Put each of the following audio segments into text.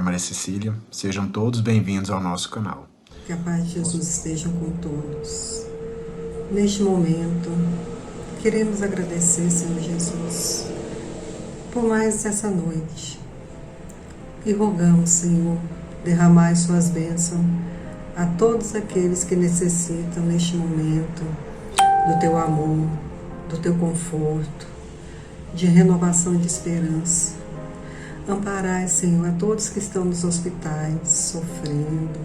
Maria Cecília. Sejam todos bem-vindos ao nosso canal. Que a paz de Jesus esteja com todos. Neste momento, queremos agradecer, Senhor Jesus, por mais essa noite. E rogamos, Senhor, derramar suas bênçãos a todos aqueles que necessitam neste momento do teu amor, do teu conforto, de renovação de esperança. Amparai, Senhor, a todos que estão nos hospitais sofrendo.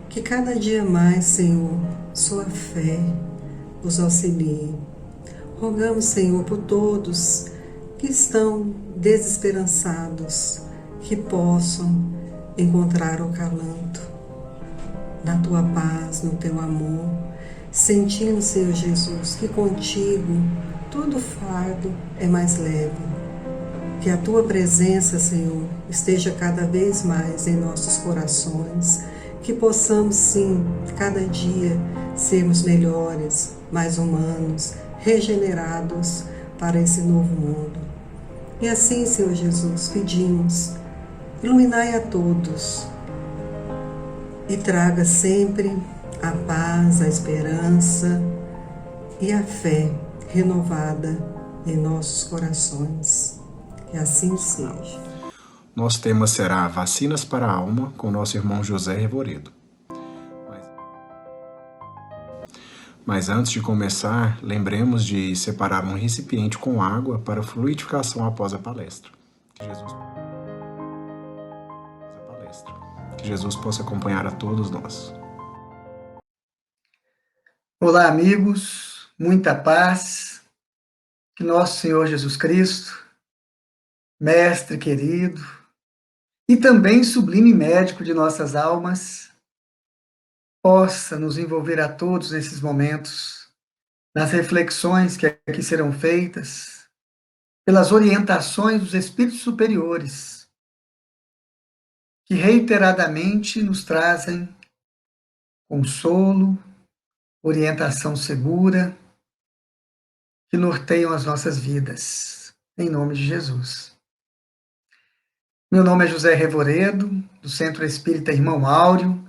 Que cada dia mais, Senhor, sua fé os auxilie. Rogamos, Senhor, por todos que estão desesperançados, que possam encontrar o calanto na tua paz, no teu amor, sentindo, Senhor Jesus, que contigo todo fardo é mais leve. Que a tua presença, Senhor, esteja cada vez mais em nossos corações, que possamos, sim, cada dia sermos melhores, mais humanos, regenerados para esse novo mundo. E assim, Senhor Jesus, pedimos, iluminai a todos e traga sempre a paz, a esperança e a fé renovada em nossos corações. Que assim seja. Nosso tema será Vacinas para a Alma, com nosso irmão José Revoredo. Mas antes de começar, lembremos de separar um recipiente com água para fluidificação após a palestra. Que Jesus possa acompanhar a todos nós. Olá, amigos, muita paz, que nosso Senhor Jesus Cristo, Mestre querido, e também sublime médico de nossas almas, possa nos envolver a todos nesses momentos, nas reflexões que aqui serão feitas, pelas orientações dos Espíritos superiores, que reiteradamente nos trazem consolo, orientação segura, que norteiam as nossas vidas, em nome de Jesus. Meu nome é José Revoredo, do Centro Espírita Irmão Áureo.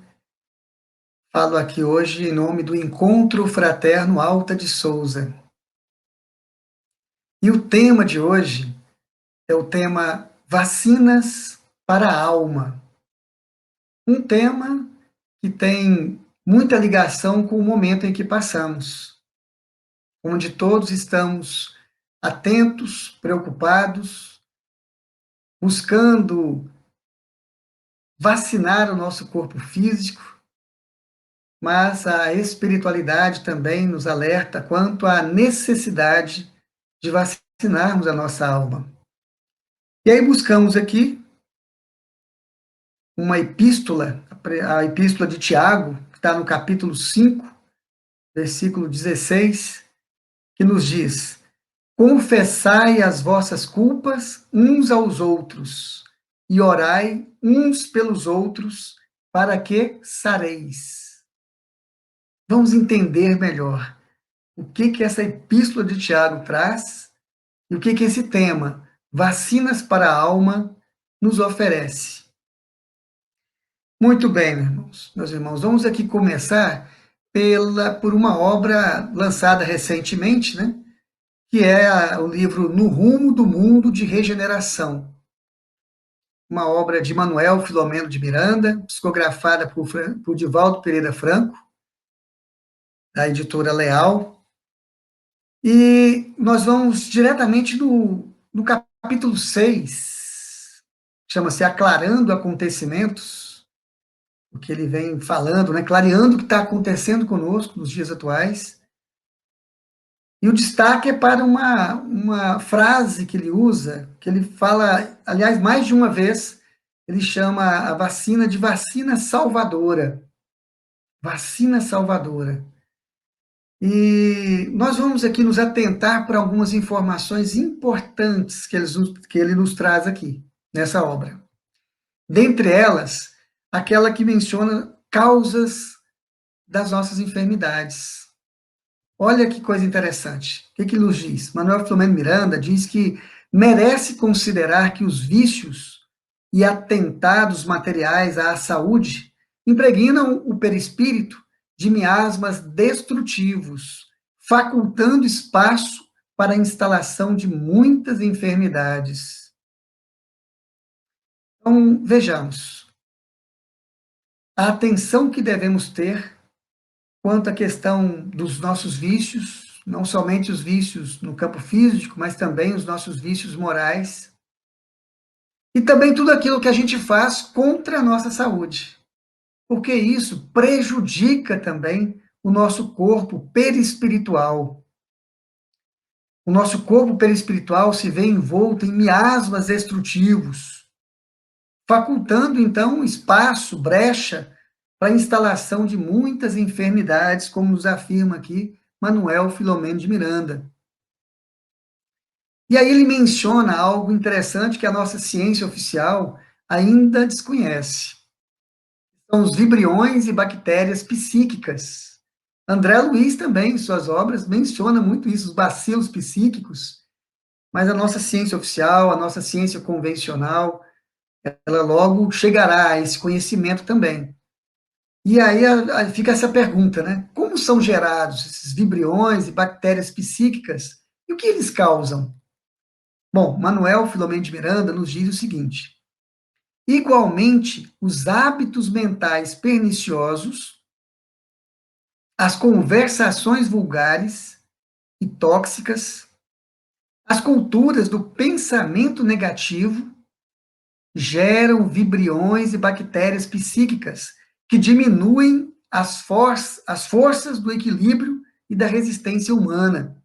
Falo aqui hoje em nome do Encontro Fraterno Alta de Souza. E o tema de hoje é o tema Vacinas para a Alma. Um tema que tem muita ligação com o momento em que passamos, onde todos estamos atentos, preocupados, buscando vacinar o nosso corpo físico, mas a espiritualidade também nos alerta quanto à necessidade de vacinarmos a nossa alma. E aí buscamos aqui uma epístola, a epístola de Tiago, que está no capítulo 5, versículo 16, que nos diz: confessai as vossas culpas uns aos outros, e orai uns pelos outros, para que sareis. Vamos entender melhor o que essa epístola de Tiago traz e o que esse tema, vacinas para a alma, nos oferece. Muito bem, meus irmãos, vamos aqui começar por uma obra lançada recentemente, né? Que é o livro No Rumo do Mundo de Regeneração, uma obra de Manuel Filomeno de Miranda, psicografada por Divaldo Pereira Franco, da editora Leal. E nós vamos diretamente no capítulo 6, chama-se Aclarando Acontecimentos, o que ele vem falando, né, clareando o que está acontecendo conosco nos dias atuais. E o destaque é para uma frase que ele usa, que ele fala, aliás, mais de uma vez, ele chama a vacina de vacina salvadora. Vacina salvadora. E nós vamos aqui nos atentar para algumas informações importantes que ele nos traz aqui, nessa obra. Dentre elas, aquela que menciona causas das nossas enfermidades. Olha que coisa interessante. O que ele nos diz? Manuel Filomeno Miranda diz que merece considerar que os vícios e atentados materiais à saúde impregnam o perispírito de miasmas destrutivos, facultando espaço para a instalação de muitas enfermidades. Então, vejamos, a atenção que devemos ter quanto à questão dos nossos vícios, não somente os vícios no campo físico, mas também os nossos vícios morais, e também tudo aquilo que a gente faz contra a nossa saúde, porque isso prejudica também o nosso corpo perispiritual. O nosso corpo perispiritual se vê envolto em miasmas destrutivos, facultando, então, espaço, brecha, para a instalação de muitas enfermidades, como nos afirma aqui Manuel Filomeno de Miranda. E aí ele menciona algo interessante que a nossa ciência oficial ainda desconhece. São os vibriões e bactérias psíquicas. André Luiz também, em suas obras, menciona muito isso, os bacilos psíquicos, mas a nossa ciência oficial, a nossa ciência convencional, ela logo chegará a esse conhecimento também. E aí fica essa pergunta, né? Como são gerados esses vibriões e bactérias psíquicas e o que eles causam? Bom, Manuel Filomeno de Miranda nos diz o seguinte: igualmente, os hábitos mentais perniciosos, as conversações vulgares e tóxicas, as culturas do pensamento negativo geram vibriões e bactérias psíquicas que diminuem as forças do equilíbrio e da resistência humana,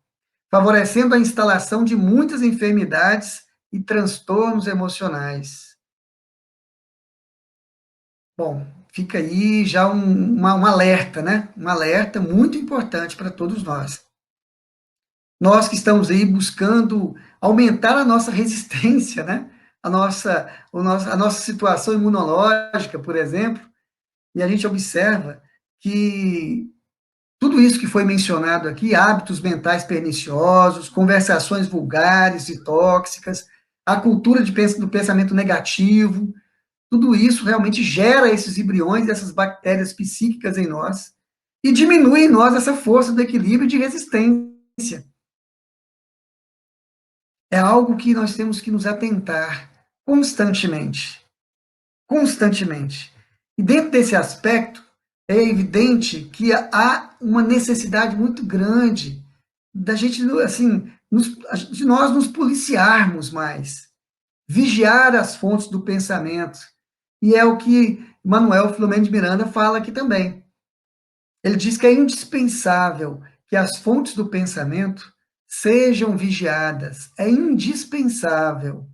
favorecendo a instalação de muitas enfermidades e transtornos emocionais. Bom, fica aí já um alerta, né? Um alerta muito importante para todos nós. Nós que estamos aí buscando aumentar a nossa resistência, né? A nossa situação imunológica, por exemplo, e a gente observa que tudo isso que foi mencionado aqui, hábitos mentais perniciosos, conversações vulgares e tóxicas, a cultura do pensamento negativo, tudo isso realmente gera esses embriões, essas bactérias psíquicas em nós, e diminui em nós essa força do equilíbrio e de resistência. É algo que nós temos que nos atentar constantemente. Constantemente. E dentro desse aspecto, é evidente que há uma necessidade muito grande da gente, assim, de nós nos policiarmos mais, vigiar as fontes do pensamento. E é o que Manuel Filomeno de Miranda fala aqui também. Ele diz que é indispensável que as fontes do pensamento sejam vigiadas. É indispensável.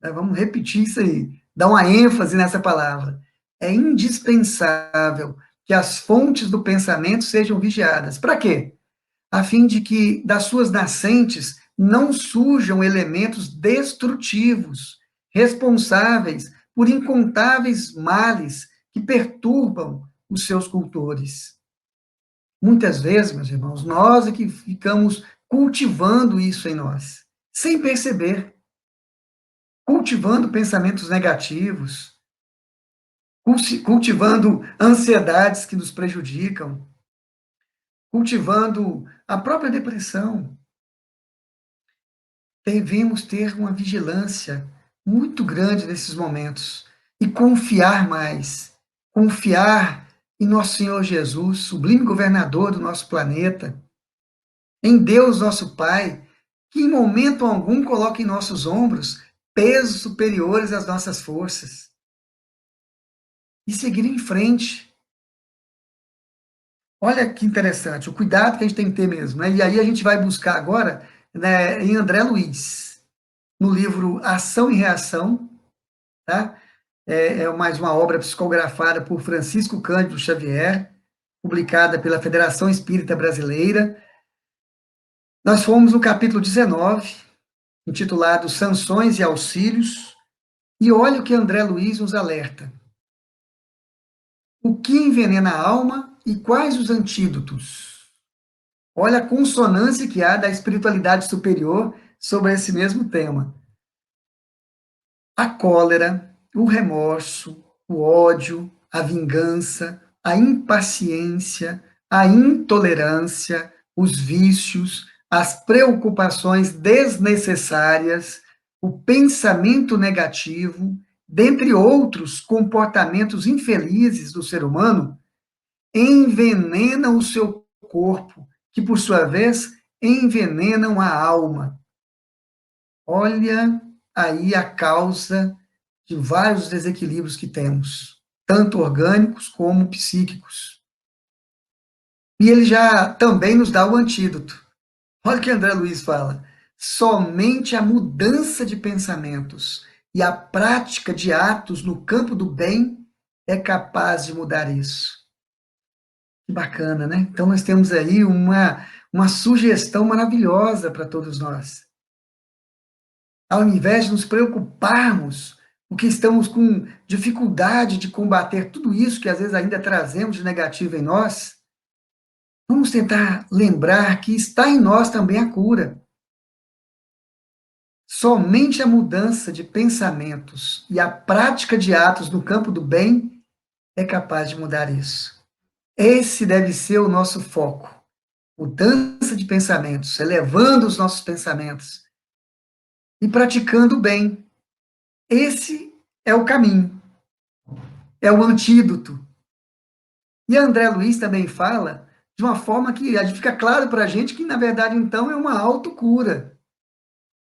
Vamos repetir isso aí, dar uma ênfase nessa palavra. É indispensável que as fontes do pensamento sejam vigiadas. Para quê? A fim de que das suas nascentes não surjam elementos destrutivos, responsáveis por incontáveis males que perturbam os seus cultores. Muitas vezes, meus irmãos, nós é que ficamos cultivando isso em nós, sem perceber, cultivando pensamentos negativos, cultivando ansiedades que nos prejudicam, cultivando a própria depressão. Devemos ter uma vigilância muito grande nesses momentos e confiar mais, confiar em nosso Senhor Jesus, sublime governador do nosso planeta, em Deus nosso Pai, que em momento algum coloca em nossos ombros pesos superiores às nossas forças. E seguir em frente. Olha que interessante, o cuidado que a gente tem que ter mesmo, né? E aí a gente vai buscar agora, né, em André Luiz, no livro Ação e Reação, tá? É mais uma obra psicografada por Francisco Cândido Xavier, publicada pela Federação Espírita Brasileira. Nós fomos no capítulo 19, intitulado Sanções e Auxílios, e olha o que André Luiz nos alerta. O que envenena a alma e quais os antídotos? Olha a consonância que há da espiritualidade superior sobre esse mesmo tema. A cólera, o remorso, o ódio, a vingança, a impaciência, a intolerância, os vícios, as preocupações desnecessárias, o pensamento negativo, dentre outros comportamentos infelizes do ser humano, envenenam o seu corpo, que por sua vez envenenam a alma. Olha aí a causa de vários desequilíbrios que temos, tanto orgânicos como psíquicos. E ele já também nos dá o antídoto. Olha o que André Luiz fala. Somente a mudança de pensamentos e a prática de atos no campo do bem é capaz de mudar isso. Que bacana, né? Então nós temos aí uma sugestão maravilhosa para todos nós. Ao invés de nos preocuparmos porque estamos com dificuldade de combater tudo isso que às vezes ainda trazemos de negativo em nós, vamos tentar lembrar que está em nós também a cura. Somente a mudança de pensamentos e a prática de atos no campo do bem é capaz de mudar isso. Esse deve ser o nosso foco. Mudança de pensamentos, elevando os nossos pensamentos e praticando o bem. Esse é o caminho, é o antídoto. E André Luiz também fala de uma forma que fica claro para a gente que, na verdade, então, é uma autocura.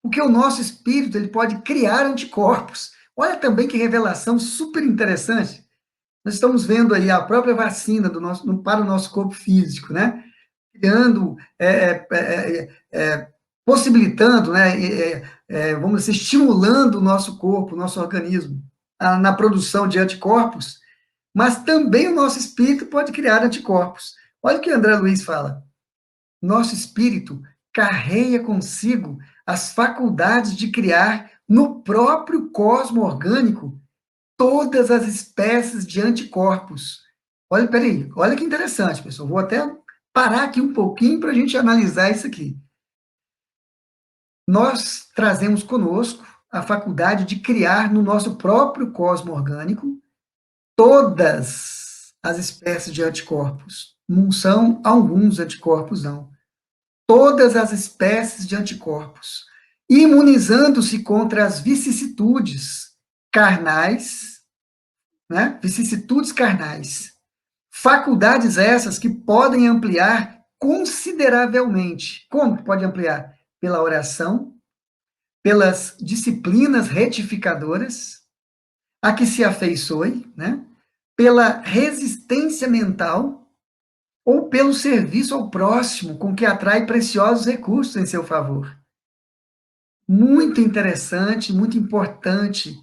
Porque o nosso espírito ele pode criar anticorpos. Olha também que revelação super interessante. Nós estamos vendo aí a própria vacina para o nosso corpo físico, né? Criando, possibilitando, né? Vamos dizer, estimulando o nosso corpo, o nosso organismo, na produção de anticorpos, mas também o nosso espírito pode criar anticorpos. Olha o que André Luiz fala. Nosso espírito carrega consigo as faculdades de criar no próprio cosmo orgânico todas as espécies de anticorpos. Olha, peraí, olha que interessante, pessoal. Vou até parar aqui um pouquinho para a gente analisar isso aqui. Nós trazemos conosco a faculdade de criar no nosso próprio cosmo orgânico todas as espécies de anticorpos. Não são alguns anticorpos, não. Todas as espécies de anticorpos, imunizando-se contra as vicissitudes carnais, né? Vicissitudes carnais. Faculdades essas que podem ampliar consideravelmente. Como que pode ampliar? Pela oração, pelas disciplinas retificadoras, a que se afeiçoe, né? Pela resistência mental ou pelo serviço ao próximo, com que atrai preciosos recursos em seu favor. Muito interessante, muito importante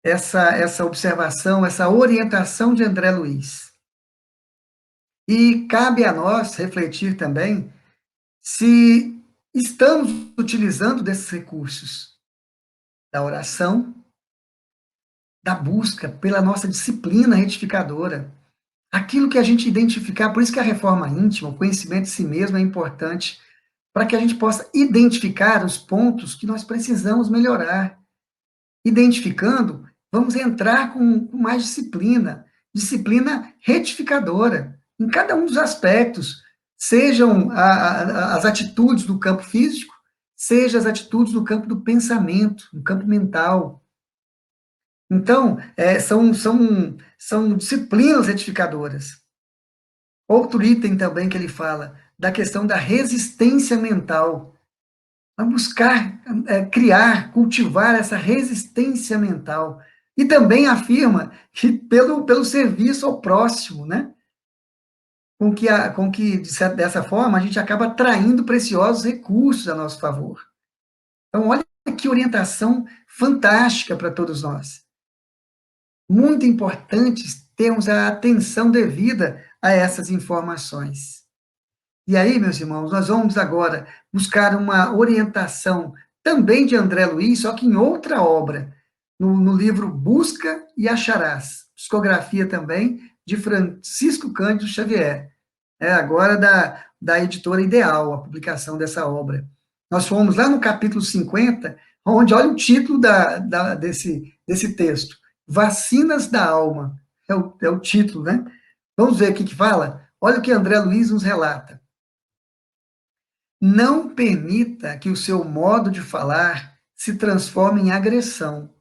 essa observação, essa orientação de André Luiz. E cabe a nós refletir também se estamos utilizando desses recursos da oração, da busca pela nossa disciplina retificadora, aquilo que a gente identificar, por isso que a reforma íntima, o conhecimento de si mesmo é importante, para que a gente possa identificar os pontos que nós precisamos melhorar. Identificando, vamos entrar com mais disciplina, disciplina retificadora, em cada um dos aspectos, sejam as atitudes do campo físico, sejam as atitudes do campo do pensamento, no campo mental. Então, são disciplinas retificadoras. Outro item também que ele fala, da questão da resistência mental. A buscar, criar, cultivar essa resistência mental. E também afirma que pelo serviço ao próximo, né? Com que dessa forma, a gente acaba atraindo preciosos recursos a nosso favor. Então, olha que orientação fantástica para todos nós. Muito importante termos a atenção devida a essas informações. E aí, meus irmãos, nós vamos agora buscar uma orientação também de André Luiz, só que em outra obra, no livro Busca e Acharás, psicografia também de Francisco Cândido Xavier, agora da editora Ideal, a publicação dessa obra. Nós fomos lá no capítulo 50, onde, olha o título desse texto, Vacinas da Alma, é o título, né? Vamos ver o que fala? Olha o que André Luiz nos relata. Não permita que o seu modo de falar se transforme em agressão.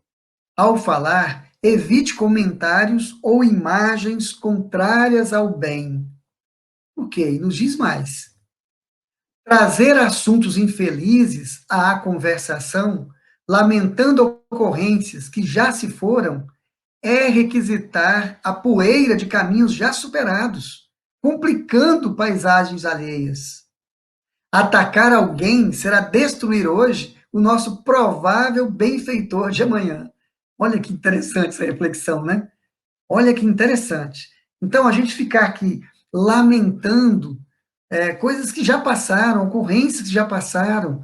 Ao falar, evite comentários ou imagens contrárias ao bem. Ok, nos diz mais. Trazer assuntos infelizes à conversação, lamentando ocorrências que já se foram, é requisitar a poeira de caminhos já superados, complicando paisagens alheias. Atacar alguém será destruir hoje o nosso provável benfeitor de amanhã. Olha que interessante essa reflexão, né? Olha que interessante. Então, a gente ficar aqui lamentando coisas que já passaram, ocorrências que já passaram,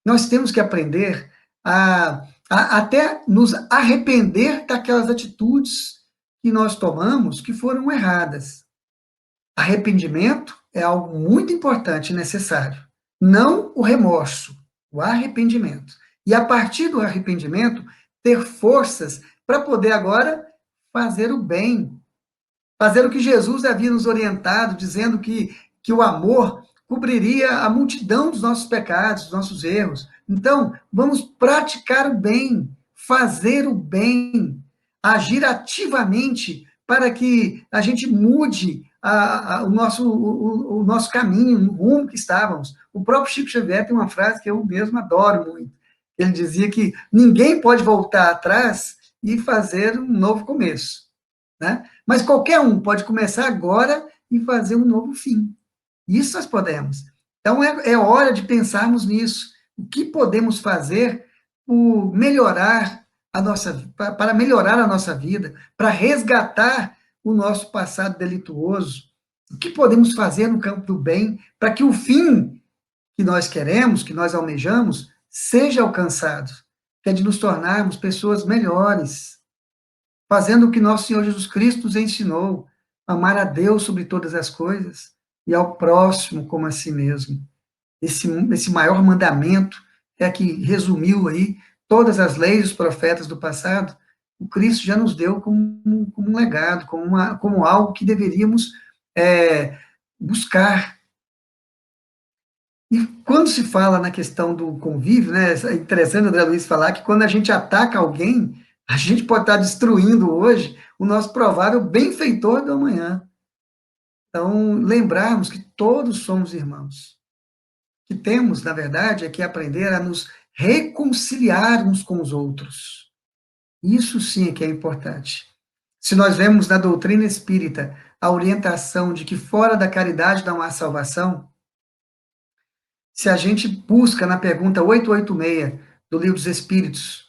nós temos que aprender a até nos arrepender daquelas atitudes que nós tomamos que foram erradas. Arrependimento é algo muito importante e necessário. Não o remorso, o arrependimento. E a partir do arrependimento, ter forças para poder agora fazer o bem, fazer o que Jesus havia nos orientado, dizendo que o amor cobriria a multidão dos nossos pecados, dos nossos erros. Então, vamos praticar o bem, fazer o bem, agir ativamente para que a gente mude o nosso caminho, o rumo que estávamos. O próprio Chico Xavier tem uma frase que eu mesmo adoro muito. Ele dizia que ninguém pode voltar atrás e fazer um novo começo, né? Mas qualquer um pode começar agora e fazer um novo fim. Isso nós podemos. Então, é hora de pensarmos nisso. O que podemos fazer para melhorar a nossa vida, para resgatar o nosso passado delituoso? O que podemos fazer no campo do bem para que o fim que nós queremos, que nós almejamos, seja alcançado? Que é de nos tornarmos pessoas melhores, fazendo o que nosso Senhor Jesus Cristo nos ensinou, amar a Deus sobre todas as coisas e ao próximo como a si mesmo. Esse maior mandamento é que resumiu aí todas as leis dos profetas do passado, o Cristo já nos deu como um legado, como algo que deveríamos buscar. E quando se fala na questão do convívio, né, é interessante o André Luiz falar que quando a gente ataca alguém, a gente pode estar destruindo hoje o nosso provável benfeitor do amanhã. Então, lembrarmos que todos somos irmãos. Que temos, na verdade, é que aprender a nos reconciliar uns com os outros. Isso sim é que é importante. Se nós vemos na doutrina espírita a orientação de que fora da caridade não há salvação, se a gente busca na pergunta 886 do Livro dos Espíritos,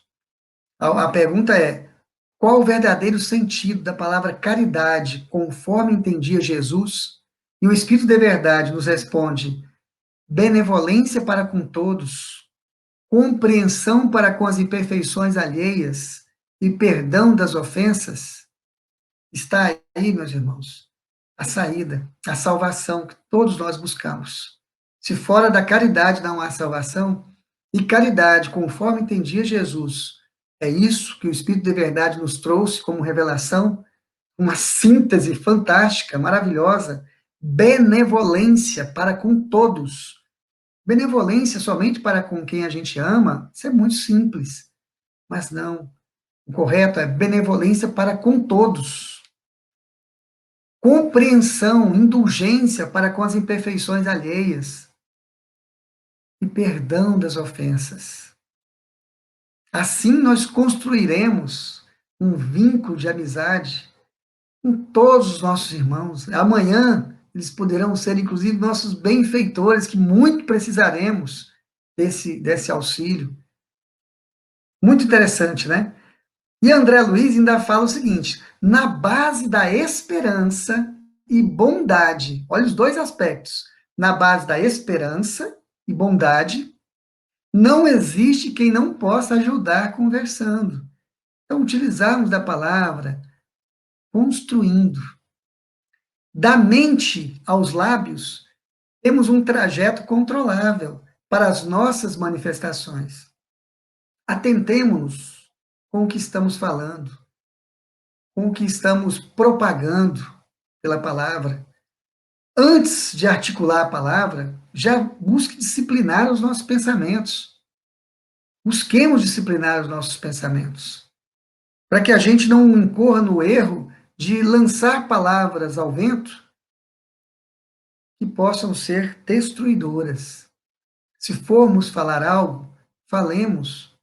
a pergunta é: qual o verdadeiro sentido da palavra caridade, conforme entendia Jesus? E o Espírito de Verdade nos responde: benevolência para com todos, compreensão para com as imperfeições alheias e perdão das ofensas. Está aí, meus irmãos, a saída, a salvação que todos nós buscamos. Se fora da caridade não há salvação, e caridade, conforme entendia Jesus, é isso que o Espírito de Verdade nos trouxe como revelação, uma síntese fantástica, maravilhosa, benevolência para com todos. Benevolência somente para com quem a gente ama, isso é muito simples. Mas não. O correto é benevolência para com todos. Compreensão, indulgência para com as imperfeições alheias. E perdão das ofensas. Assim nós construiremos um vínculo de amizade com todos os nossos irmãos. Amanhã eles poderão ser, inclusive, nossos benfeitores, que muito precisaremos desse auxílio. Muito interessante, né? E André Luiz ainda fala o seguinte: na base da esperança e bondade, olha os dois aspectos, na base da esperança e bondade, não existe quem não possa ajudar conversando. Então, utilizarmos da palavra, construindo. Da mente aos lábios, temos um trajeto controlável para as nossas manifestações. atentemo-nos com o que estamos falando, com o que estamos propagando pela palavra. Antes de articular a palavra, já busque disciplinar os nossos pensamentos. Busquemos disciplinar os nossos pensamentos, para que a gente não incorra no erro de lançar palavras ao vento que possam ser destruidoras. Se formos falar algo, falemos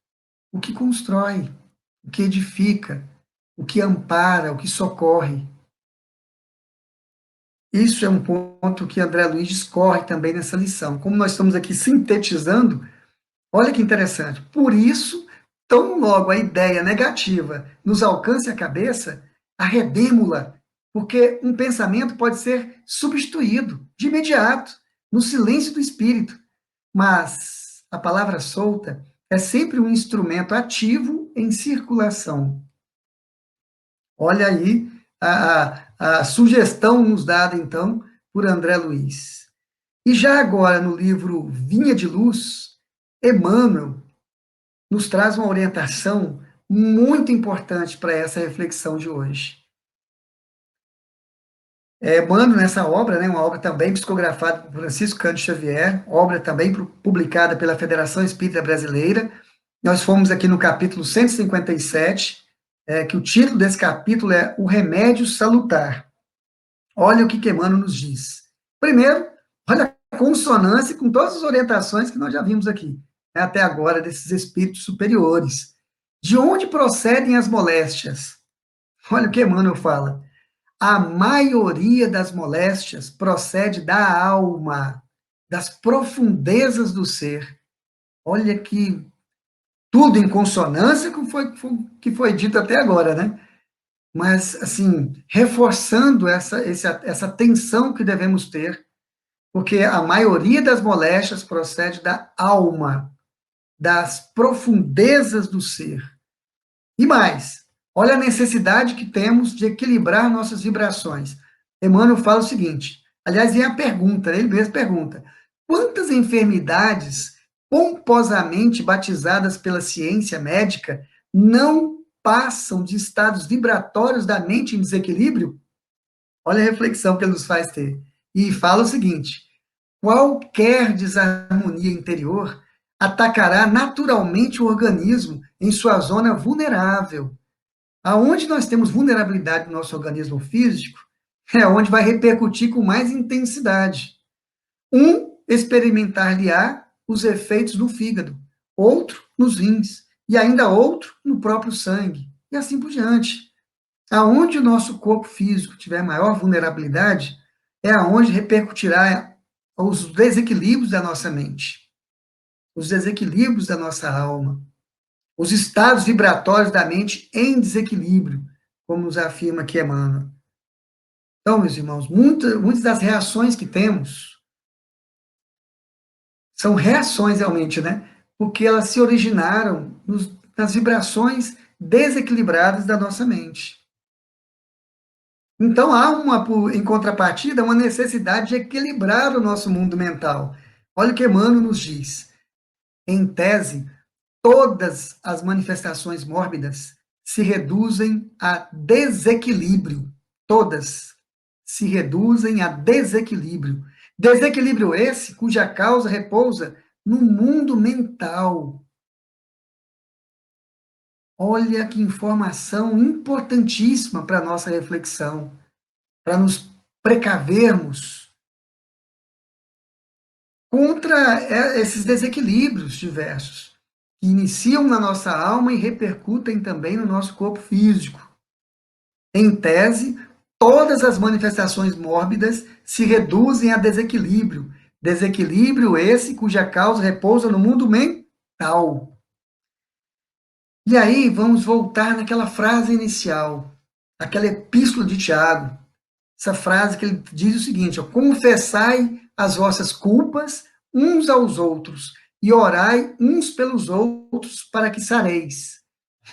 o que constrói, o que edifica, o que ampara, o que socorre. Isso é um ponto que André Luiz discorre também nessa lição. Como nós estamos aqui sintetizando, olha que interessante. Por isso, tão logo a ideia negativa nos alcance a cabeça, arredemo-la, porque um pensamento pode ser substituído de imediato, no silêncio do espírito. Mas a palavra solta é sempre um instrumento ativo em circulação. Olha aí a sugestão nos dada, então, por André Luiz. E já agora, no livro Vinha de Luz, Emmanuel nos traz uma orientação muito importante para essa reflexão de hoje. Emmanuel, nessa obra, uma obra também psicografada por Francisco Cândido Xavier, obra também publicada pela Federação Espírita Brasileira. Nós fomos aqui no capítulo 157, que o título desse capítulo é O Remédio Salutar. Olha o que Emmanuel nos diz. Primeiro, olha a consonância com todas as orientações que nós já vimos aqui, até agora, desses espíritos superiores. De onde procedem as moléstias? Olha o que Emmanuel fala. A maioria das moléstias procede da alma, das profundezas do ser. Olha que tudo em consonância com o que foi dito até agora, né? Mas, assim, reforçando essa tensão que devemos ter, porque a maioria das moléstias procede da alma, das profundezas do ser. E mais, olha a necessidade que temos de equilibrar nossas vibrações. Emmanuel fala o seguinte, aliás, vem a pergunta, ele mesmo pergunta, quantas enfermidades pomposamente batizadas pela ciência médica não passam de estados vibratórios da mente em desequilíbrio? Olha a reflexão que ele nos faz ter. E fala o seguinte, qualquer desarmonia interior atacará naturalmente o organismo em sua zona vulnerável. Aonde nós temos vulnerabilidade no nosso organismo físico, é onde vai repercutir com mais intensidade. Experimentar-lhe-á os efeitos no fígado, outro nos rins, e ainda outro no próprio sangue, e assim por diante. Aonde o nosso corpo físico tiver maior vulnerabilidade, é aonde repercutirá os desequilíbrios da nossa mente, os desequilíbrios da nossa alma, os estados vibratórios da mente em desequilíbrio, como nos afirma aqui Emmanuel. Então, meus irmãos, muitas das reações que temos são reações realmente, né? Porque elas se originaram nas vibrações desequilibradas da nossa mente. Então, há em contrapartida, uma necessidade de equilibrar o nosso mundo mental. Olha o que Emmanuel nos diz. Em tese, todas as manifestações mórbidas se reduzem a desequilíbrio. Todas se reduzem a desequilíbrio. Desequilíbrio esse cuja causa repousa no mundo mental. Olha que informação importantíssima para a nossa reflexão, para nos precavermos contra esses desequilíbrios diversos, que iniciam na nossa alma e repercutem também no nosso corpo físico. Em tese, todas as manifestações mórbidas se reduzem a desequilíbrio. Desequilíbrio esse cuja causa repousa no mundo mental. E aí, vamos voltar naquela frase inicial, aquela epístola de Tiago. Essa frase que ele diz o seguinte, confessai as vossas culpas uns aos outros e orai uns pelos outros para que sareis.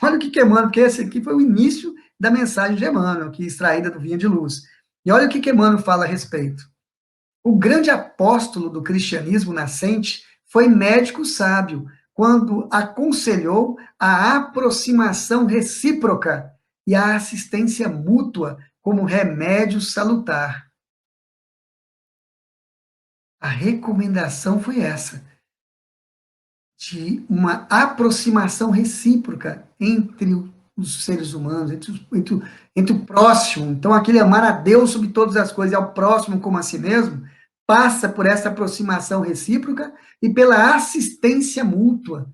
Olha o que Emmanuel, porque esse aqui foi o início da mensagem de Emmanuel, que é extraída do Vinha de Luz. E olha o que Emmanuel fala a respeito. O grande apóstolo do cristianismo nascente foi médico sábio, quando aconselhou a aproximação recíproca e a assistência mútua como remédio salutar. A recomendação foi essa, de uma aproximação recíproca entre os seres humanos, entre o próximo. Então, aquele amar a Deus sobre todas as coisas e ao próximo como a si mesmo, passa por essa aproximação recíproca e pela assistência mútua.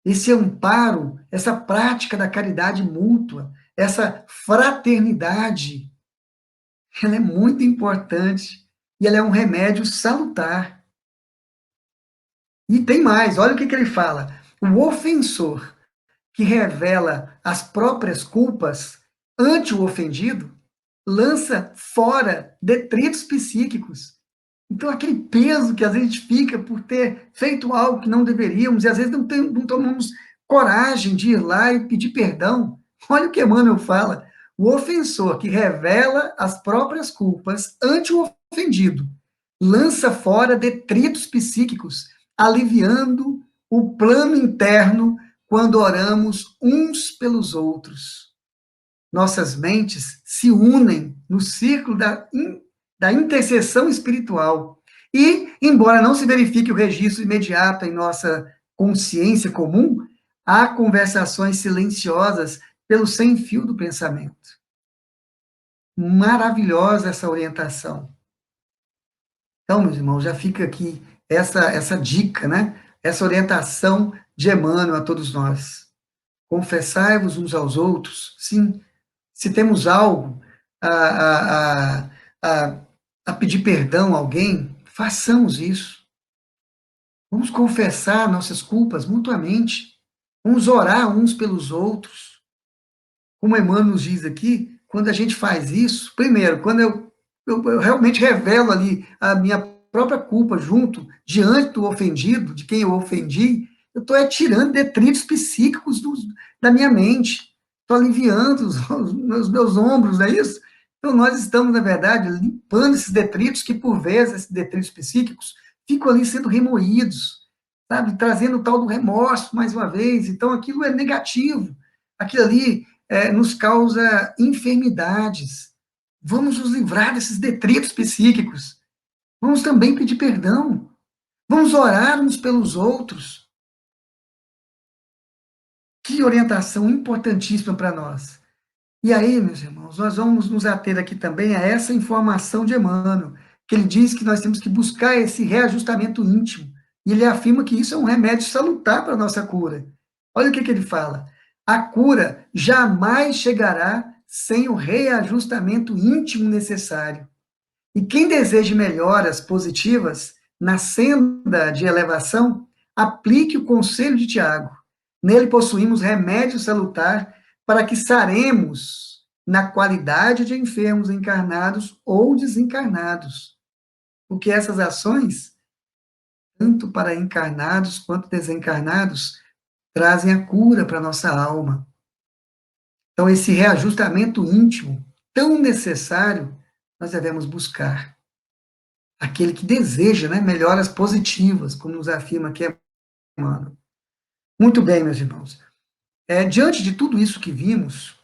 Esse amparo, essa prática da caridade mútua, essa fraternidade, ela é muito importante e ela é um remédio salutar. E tem mais, olha o que ele fala. O ofensor que revela as próprias culpas ante o ofendido lança fora detritos psíquicos. Então, aquele peso que às vezes a gente fica por ter feito algo que não deveríamos, e às vezes não tomamos coragem de ir lá e pedir perdão. Olha o que Emmanuel fala. O ofensor que revela as próprias culpas ante o ofendido lança fora detritos psíquicos, aliviando o plano interno quando oramos uns pelos outros. Nossas mentes se unem no círculo da intercessão espiritual. E, embora não se verifique o registro imediato em nossa consciência comum, há conversações silenciosas pelo sem-fio do pensamento. Maravilhosa essa orientação. Então, meus irmãos, já fica aqui essa dica, né? Essa orientação de Emmanuel a todos nós. Confessai-vos uns aos outros, sim. Se temos algo a pedir perdão a alguém, façamos isso. Vamos confessar nossas culpas mutuamente. Vamos orar uns pelos outros. Como Emmanuel nos diz aqui, quando a gente faz isso, primeiro, quando eu realmente revelo ali a minha própria culpa diante do ofendido, de quem eu ofendi, eu estou tirando detritos psíquicos da minha mente, estou aliviando os meus ombros, não é isso? Então, nós estamos, na verdade, limpando esses detritos que, por vezes, esses detritos psíquicos ficam ali sendo remoídos, sabe? Trazendo o tal do remorso, mais uma vez. Então, aquilo é negativo. Aquilo ali nos causa enfermidades. Vamos nos livrar desses detritos psíquicos. Vamos também pedir perdão. Vamos orar uns pelos outros. Que orientação importantíssima para nós. E aí, meus irmãos, nós vamos nos ater aqui também a essa informação de Emmanuel, que ele diz que nós temos que buscar esse reajustamento íntimo. E ele afirma que isso é um remédio salutar para a nossa cura. Olha o que ele fala. A cura jamais chegará sem o reajustamento íntimo necessário. E quem deseje melhoras positivas na senda de elevação, aplique o conselho de Tiago. Nele possuímos remédio salutar para que saremos na qualidade de enfermos encarnados ou desencarnados. Porque essas ações, tanto para encarnados quanto desencarnados, trazem a cura para a nossa alma. Então, esse reajustamento íntimo, tão necessário, nós devemos buscar. Aquele que deseja, né, melhoras positivas, como nos afirma aqui Emmanuel. Muito bem, meus irmãos. Diante de tudo isso que vimos,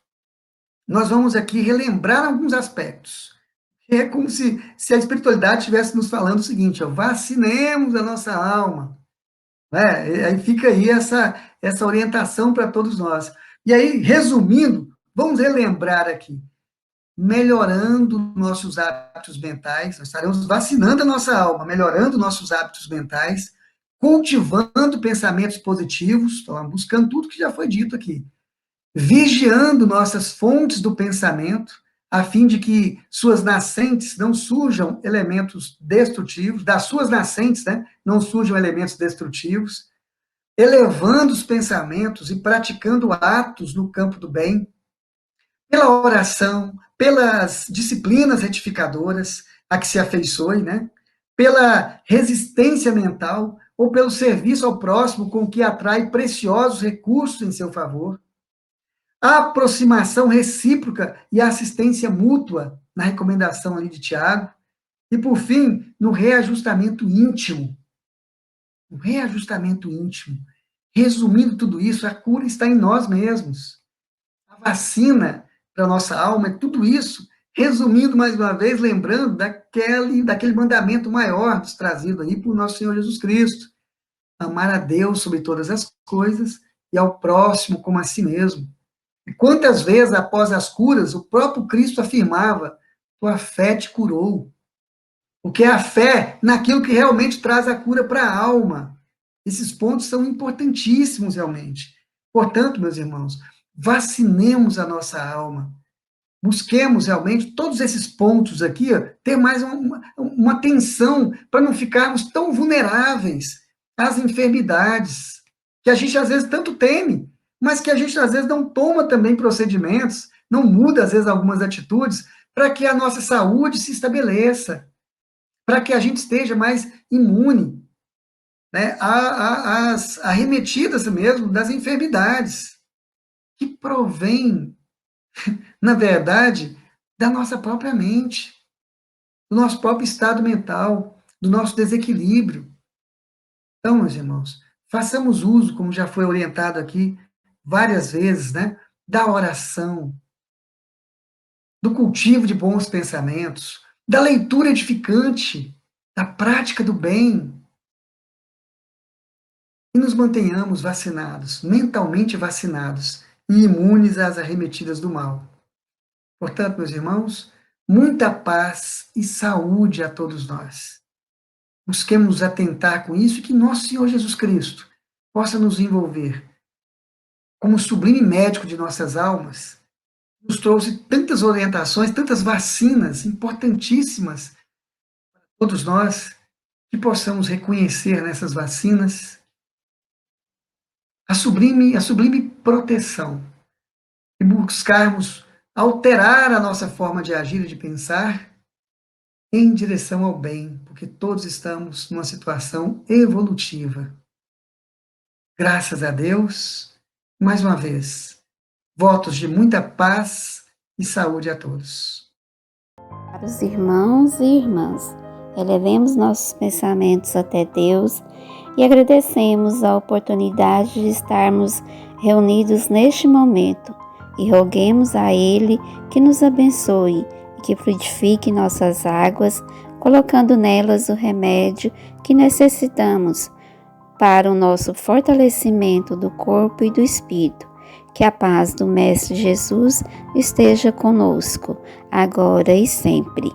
nós vamos aqui relembrar alguns aspectos. É como se a espiritualidade estivesse nos falando o seguinte, vacinemos a nossa alma. Aí fica aí essa orientação para todos nós. E aí, resumindo, vamos relembrar aqui. Melhorando nossos hábitos mentais, nós estaremos vacinando a nossa alma, melhorando nossos hábitos mentais, cultivando pensamentos positivos, então, buscando tudo que já foi dito aqui, vigiando nossas fontes do pensamento, a fim de que suas nascentes não surjam elementos destrutivos, das suas nascentes, né, não surjam elementos destrutivos, elevando os pensamentos e praticando atos no campo do bem, pela oração, pelas disciplinas retificadoras a que se afeiçoe, né, pela resistência mental, ou pelo serviço ao próximo com que atrai preciosos recursos em seu favor, a aproximação recíproca e a assistência mútua, na recomendação ali de Tiago, e, por fim, no reajustamento íntimo, o reajustamento íntimo. Resumindo tudo isso, a cura está em nós mesmos. A vacina para a nossa alma é tudo isso. Resumindo mais uma vez, lembrando daquele mandamento maior nos trazido aí por nosso Senhor Jesus Cristo. Amar a Deus sobre todas as coisas e ao próximo como a si mesmo. E quantas vezes, após as curas, o próprio Cristo afirmava: tua fé te curou. Porque é a fé naquilo que realmente traz a cura para a alma. Esses pontos são importantíssimos, realmente. Portanto, meus irmãos, vacinemos a nossa alma. Busquemos realmente todos esses pontos aqui, ter mais uma atenção para não ficarmos tão vulneráveis às enfermidades, que a gente às vezes tanto teme, mas que a gente às vezes não toma também procedimentos, não muda às vezes algumas atitudes, para que a nossa saúde se estabeleça, para que a gente esteja mais imune, né, às arremetidas mesmo das enfermidades, que provém, na verdade, da nossa própria mente, do nosso próprio estado mental, do nosso desequilíbrio. Então, meus irmãos, façamos uso, como já foi orientado aqui várias vezes, né, da oração, do cultivo de bons pensamentos, da leitura edificante, da prática do bem, e nos mantenhamos vacinados, mentalmente vacinados e imunes às arremetidas do mal. Portanto, meus irmãos, muita paz e saúde a todos nós. Busquemos atentar com isso e que nosso Senhor Jesus Cristo possa nos envolver como sublime médico de nossas almas. Nos trouxe tantas orientações, tantas vacinas importantíssimas para todos nós, que possamos reconhecer nessas vacinas a sublime proteção e buscarmos alterar a nossa forma de agir e de pensar em direção ao bem, porque todos estamos numa situação evolutiva. Graças a Deus, mais uma vez, votos de muita paz e saúde a todos. Para os irmãos e irmãs, elevemos nossos pensamentos até Deus e agradecemos a oportunidade de estarmos reunidos neste momento e roguemos a Ele que nos abençoe e que frutifique nossas águas, colocando nelas o remédio que necessitamos para o nosso fortalecimento do corpo e do espírito. Que a paz do Mestre Jesus esteja conosco, agora e sempre.